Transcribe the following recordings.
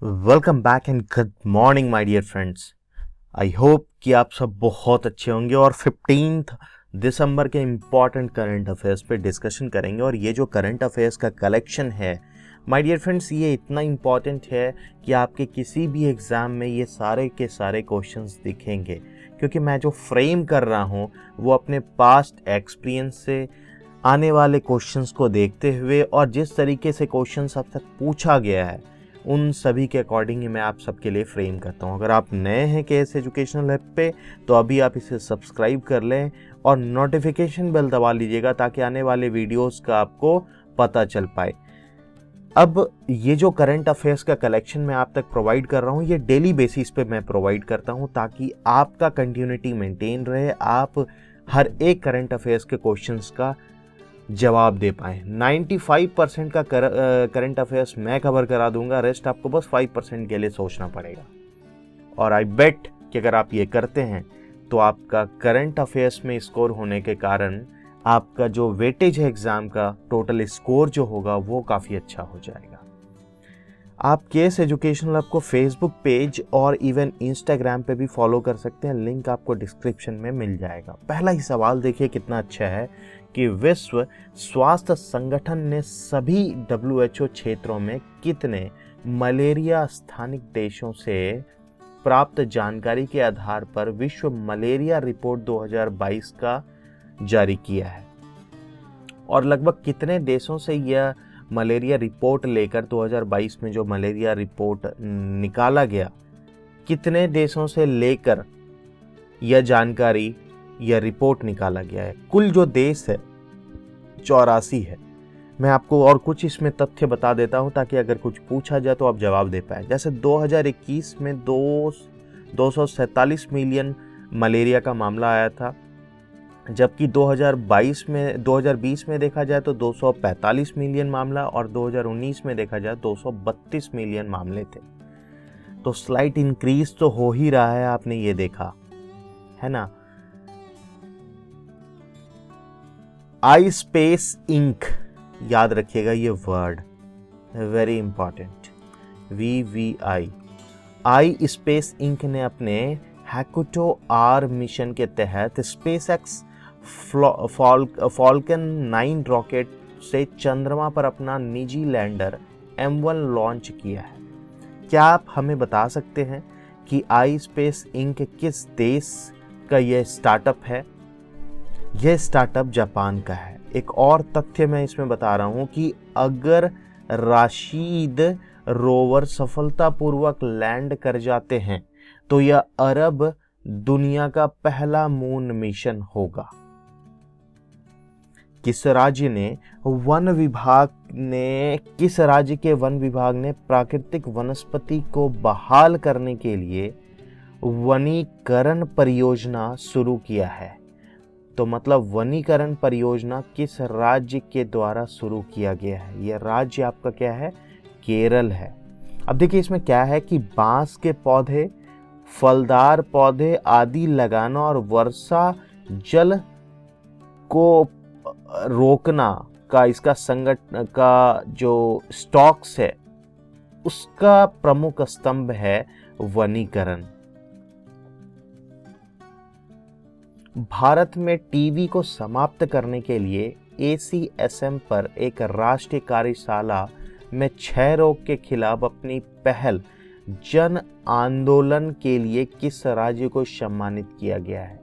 Welcome back and good morning my dear friends. I hope कि आप सब बहुत अच्छे होंगे और 15 दिसंबर के इम्पॉर्टेंट करंट अफेयर्स पे डिस्कशन करेंगे। और ये जो करंट अफेयर्स का कलेक्शन है माय डियर फ्रेंड्स, ये इतना इम्पॉर्टेंट है कि आपके किसी भी एग्ज़ाम में ये सारे के सारे क्वेश्चंस दिखेंगे, क्योंकि मैं जो फ्रेम कर रहा हूँ वो अपने पास्ट एक्सपीरियंस से आने वाले क्वेश्चंस को देखते हुए और जिस तरीके से क्वेश्चंस अब तक पूछा गया है उन सभी के अकॉर्डिंग ही मैं आप सबके लिए फ्रेम करता हूँ। अगर आप नए हैं केएस एजुकेशनल ऐप पे तो अभी आप इसे सब्सक्राइब कर लें और नोटिफिकेशन बेल दबा लीजिएगा ताकि आने वाले वीडियोस का आपको पता चल पाए। अब ये जो करंट अफेयर्स का कलेक्शन मैं आप तक प्रोवाइड कर रहा हूँ ये डेली बेसिस पे मैं प्रोवाइड करता हूँ ताकि आपका कंटिन्यूटी मेंटेन रहे, आप हर एक करंट अफेयर्स के क्वेश्चंस का जवाब दे पाए। 95% का करंट अफेयर्स मैं कवर करा दूंगा, रेस्ट आपको बस 5% के लिए सोचना पड़ेगा। और आई बेट कि अगर आप ये करते हैं तो आपका करंट अफेयर्स में स्कोर होने के कारण आपका जो वेटेज है एग्जाम का टोटल स्कोर जो होगा वो काफ़ी अच्छा हो जाएगा। आप केएस एजुकेशनल ऐप को फेसबुक पेज और इवन इंस्टाग्राम पे भी फॉलो कर सकते हैं, लिंक आपको डिस्क्रिप्शन में मिल जाएगा। पहला ही सवाल देखिए कितना अच्छा है कि विश्व स्वास्थ्य संगठन ने सभी WHO क्षेत्रों में कितने मलेरिया स्थानिक देशों से प्राप्त जानकारी के आधार पर विश्व मलेरिया रिपोर्ट 2022 का जारी किया है, और लगभग कितने देशों से यह मलेरिया रिपोर्ट लेकर 2022 में जो मलेरिया रिपोर्ट निकाला गया, कितने देशों से लेकर यह जानकारी यह रिपोर्ट निकाला गया है। कुल जो देश है 84 है। मैं आपको और कुछ इसमें तथ्य बता देता हूं ताकि अगर कुछ पूछा जाए तो आप जवाब दे पाए। जैसे 2021 में 247 मिलियन मलेरिया का मामला आया था, जबकि 2020 में देखा जाए तो 245 मिलियन मामला और 2019 में देखा जाए 232 मिलियन मामले थे। तो स्लाइट इंक्रीज तो हो ही रहा है, आपने ये देखा है ना। आई स्पेस इंक, याद रखिएगा ये वर्ड वेरी इंपॉर्टेंट, VVI। आई स्पेस इंक ने अपने हैकुटो R मिशन के तहत स्पेसएक्स फॉल्कन 9 रॉकेट से चंद्रमा पर अपना निजी लैंडर M1 लॉन्च किया है। क्या आप हमें बता सकते हैं कि आई स्पेस इंक किस देश का यह स्टार्टअप है? यह स्टार्टअप जापान का है। एक और तथ्य मैं इसमें बता रहा हूं कि अगर राशिद रोवर सफलतापूर्वक लैंड कर जाते हैं तो यह अरब दुनिया का पहला मून मिशन होगा। किस राज्य के वन विभाग ने प्राकृतिक वनस्पति को बहाल करने के लिए वनीकरण परियोजना शुरू किया है? तो मतलब वनीकरण परियोजना किस राज्य के द्वारा शुरू किया गया है? यह राज्य आपका क्या है? केरल है। अब देखिए इसमें क्या है कि बांस के पौधे, फलदार पौधे आदि लगाना और वर्षा जल को रोकना का इसका संगठन का जो स्टॉक्स है उसका प्रमुख स्तंभ है वनीकरण। भारत में टीबी को समाप्त करने के लिए ACSM पर एक राष्ट्रीय कार्यशाला में क्षय रोग के खिलाफ अपनी पहल जन आंदोलन के लिए किस राज्य को सम्मानित किया गया है?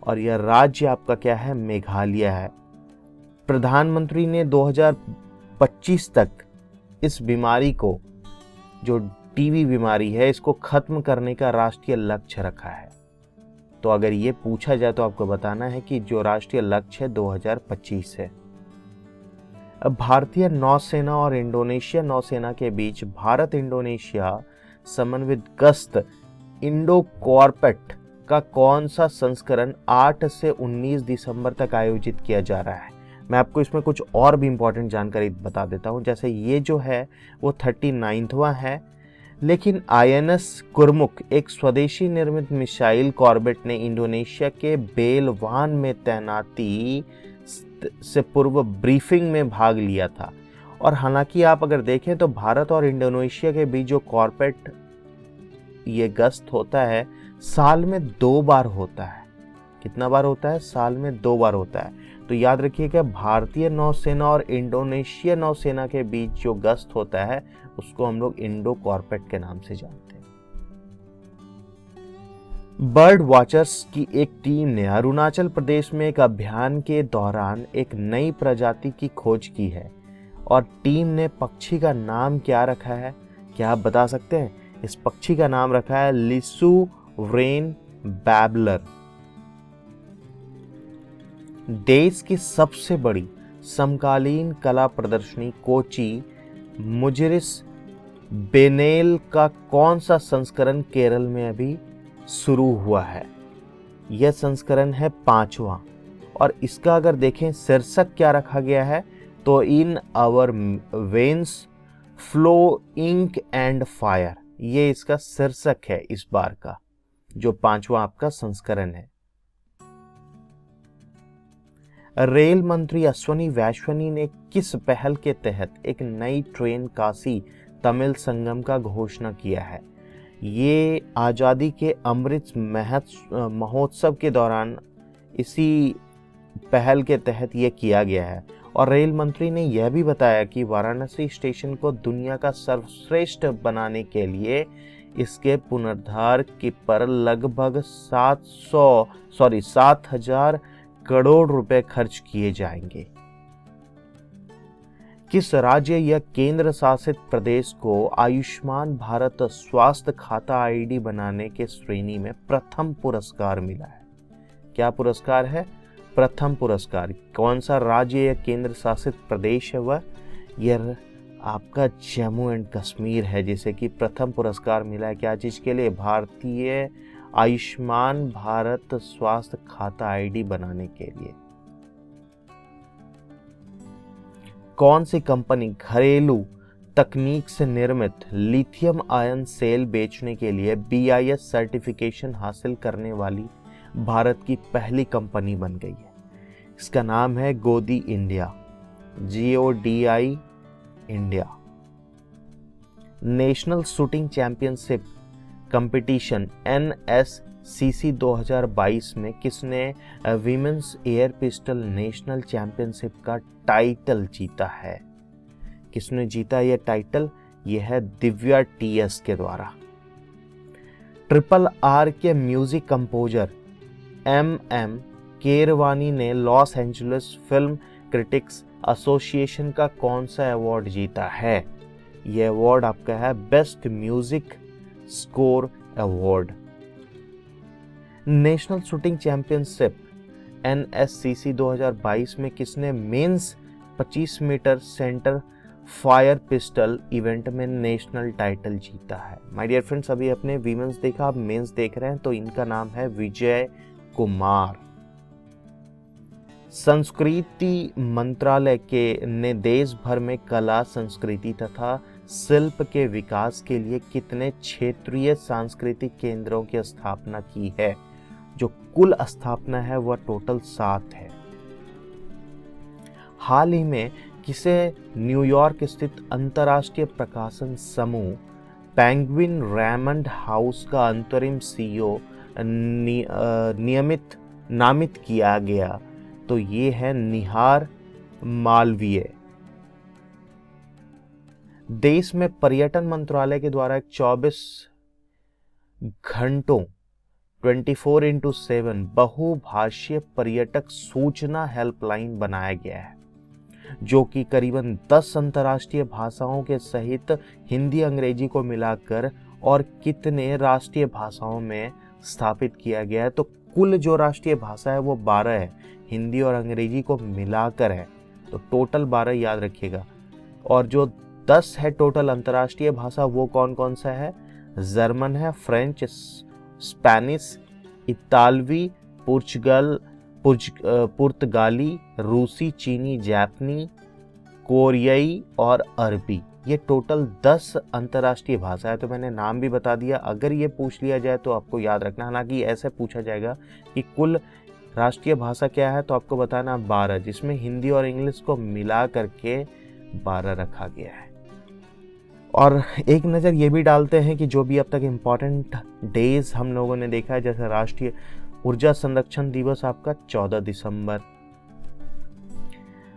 और यह राज्य आपका क्या है? मेघालय है। प्रधानमंत्री ने 2025 तक इस बीमारी को, जो टीबी बीमारी है, इसको खत्म करने का राष्ट्रीय लक्ष्य रखा है। तो अगर ये पूछा जाए तो आपको बताना है कि जो राष्ट्रीय लक्ष्य है 2025 है। अब भारतीय नौसेना और इंडोनेशिया नौसेना के बीच भारत इंडोनेशिया समन्वित गश्त इंडो कॉर्पेट का कौन सा संस्करण 8 से 19 दिसंबर तक आयोजित किया जा रहा है? मैं आपको इसमें कुछ और भी इंपॉर्टेंट जानकारी बता देता हूं। जैसे ये जो है वो 39वां है, लेकिन INS कुरमुक एक स्वदेशी निर्मित मिसाइल कॉर्बेट ने इंडोनेशिया के बेलवान में तैनाती से पूर्व ब्रीफिंग में भाग लिया था और हालांकि आप अगर देखें तो भारत और इंडोनेशिया के बीच जो कॉर्पोरेट ये गश्त होता है साल में 2 बार होता है। कितना बार होता है? साल में 2 बार होता है। तो याद रखिए कि भारतीय नौसेना और इंडोनेशिया नौसेना के बीच जो गश्त होता है उसको हम लोग इंडो कॉर्पोरेट के नाम से जानते हैं। बर्ड वॉचर्स की एक टीम ने अरुणाचल प्रदेश में एक अभियान के दौरान एक नई प्रजाति की खोज की है और टीम ने पक्षी का नाम क्या रखा है? क्या आप बता सकते हैं? इस पक्षी का नाम रखा है लिसू रेन बैबलर। देश की सबसे बड़ी समकालीन कला प्रदर्शनी कोची मुजिरिस बेनेल का कौन सा संस्करण केरल में अभी शुरू हुआ है? यह संस्करण है 5वां और इसका अगर देखें शीर्षक क्या रखा गया है तो in our veins flow ink and fire. ये इसका शीर्षक है इस बार का जो 5वां आपका संस्करण है। रेल मंत्री अश्वनी वैष्णवी ने किस पहल के तहत एक नई ट्रेन काशी तमिल संगम का घोषणा किया है? ये आज़ादी के अमृत महोत्सव के दौरान इसी पहल के तहत ये किया गया है। और रेल मंत्री ने यह भी बताया कि वाराणसी स्टेशन को दुनिया का सर्वश्रेष्ठ बनाने के लिए इसके पुनरुद्धार की पर लगभग 7,000 करोड़ रुपए खर्च किए जाएंगे। किस राज्य या केंद्र शासित प्रदेश को आयुष्मान भारत स्वास्थ्य खाता आईडी बनाने के श्रेणी में प्रथम पुरस्कार मिला है? क्या पुरस्कार है? प्रथम पुरस्कार। कौन सा राज्य या केंद्र शासित प्रदेश है वह? यह आपका जम्मू एंड कश्मीर है जिसे कि प्रथम पुरस्कार मिला है। क्या चीज के लिए? भारतीय आयुष्मान भारत स्वास्थ्य खाता आईडी बनाने के लिए। कौन सी कंपनी घरेलू तकनीक से निर्मित लिथियम आयन सेल बेचने के लिए BIS सर्टिफिकेशन हासिल करने वाली भारत की पहली कंपनी बन गई है? इसका नाम है गोदी India, GODI India. National shooting championship competition NSCC 2022 में किसने women's air pistol national championship का टाइटल जीता है? किसने जीता यह टाइटल? यह है दिव्या TS के द्वारा। RRR के म्यूजिक कंपोजर MM कीरवानी ने Los Angeles film critics association का कौन सा अवार्ड जीता है? यह अवार्ड आपका है best music score award. National shooting championship NSCC 2022 में किसने men's 25 metre centre fire pistol event में नेशनल टाइटल जीता है? माय डियर फ्रेंड्स, अभी अपने वीमेंस देखा, आप मेंस देख रहे हैं, तो इनका नाम है विजय कुमार। संस्कृति मंत्रालय के ने देश भर में कला, संस्कृति तथा शिल्प के विकास के लिए कितने क्षेत्रीय सांस्कृतिक केंद्रों की स्थापना की है? जो कुल स्थापना है वह टोटल 7 है। हाल ही में किसे न्यूयॉर्क स्थित अंतर्राष्ट्रीय प्रकाशन समूह पेंगुइन रैमंड हाउस का अंतरिम CEO नामित किया गया? तो ये है निहार मालवीय। देश में पर्यटन मंत्रालय के द्वारा 24 घंटों 24x7 बहुभाषीय पर्यटक सूचना हेल्पलाइन बनाया गया है जो कि करीबन 10 अंतर्राष्ट्रीय भाषाओं के सहित हिंदी अंग्रेजी को मिलाकर और कितने राष्ट्रीय भाषाओं में स्थापित किया गया है? तो कुल जो राष्ट्रीय भाषा है वो 12 है, हिंदी और अंग्रेजी को मिलाकर है, तो टोटल 12 याद रखिएगा। और जो 10 है टोटल अंतर्राष्ट्रीय भाषा वो कौन कौन सा है? जर्मन है, फ्रेंच, स्पेनिश, इतालवी, पुर्तगाली, रूसी, चीनी, जापानी, कोरियाई और अरबी। ये टोटल 10 अंतर्राष्ट्रीय भाषा है। तो मैंने नाम भी बता दिया। अगर ये पूछ लिया जाए तो आपको याद रखना, हालांकि ऐसे पूछा जाएगा कि कुल राष्ट्रीय भाषा क्या है तो आपको बताना 12, जिसमें हिंदी और इंग्लिश को मिला करके 12 रखा गया है। और एक नज़र ये भी डालते हैं कि जो भी अब तक इम्पॉर्टेंट डेज हम लोगों ने देखा है, जैसे राष्ट्रीय ऊर्जा संरक्षण दिवस आपका 14 दिसंबर,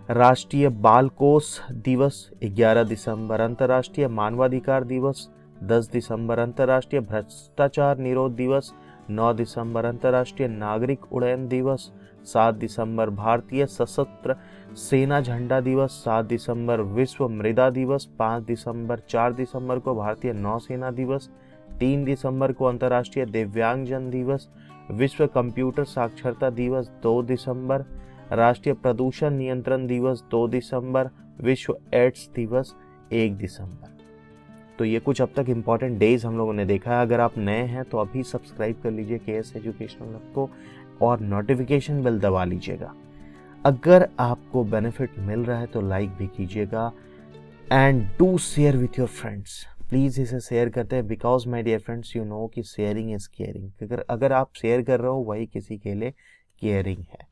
राष्ट्रीय बाल कोष दिवस 11 दिसंबर, अंतर्राष्ट्रीय मानवाधिकार दिवस 10 दिसंबर, अंतर्राष्ट्रीय भ्रष्टाचार निरोध दिवस 9 दिसंबर, अंतर्राष्ट्रीय नागरिक उड्डयन दिवस 7 दिसंबर, भारतीय सशस्त्र सेना झंडा दिवस 7 दिसंबर, विश्व मृदा दिवस 5 दिसंबर, 4 दिसंबर को भारतीय नौसेना दिवस, 3 दिसंबर को अंतर्राष्ट्रीय दिव्यांगजन दिवस, विश्व कंप्यूटर साक्षरता दिवस 2 दिसंबर, राष्ट्रीय प्रदूषण नियंत्रण दिवस 2 दिसंबर, विश्व एड्स दिवस 1 दिसंबर। तो ये कुछ अब तक इम्पॉर्टेंट डेज हम लोगों ने देखा है। अगर आप नए हैं तो अभी सब्सक्राइब कर लीजिए KS एजुकेशनल हब को और नोटिफिकेशन बेल दबा लीजिएगा। अगर आपको बेनिफिट मिल रहा है तो लाइक भी कीजिएगा and do share with your friends. Please इसे शेयर करते हैं, because my dear friends you know कि शेयरिंग इज़ केयरिंग। अगर आप शेयर कर रहे हो वही किसी के लिए केयरिंग है।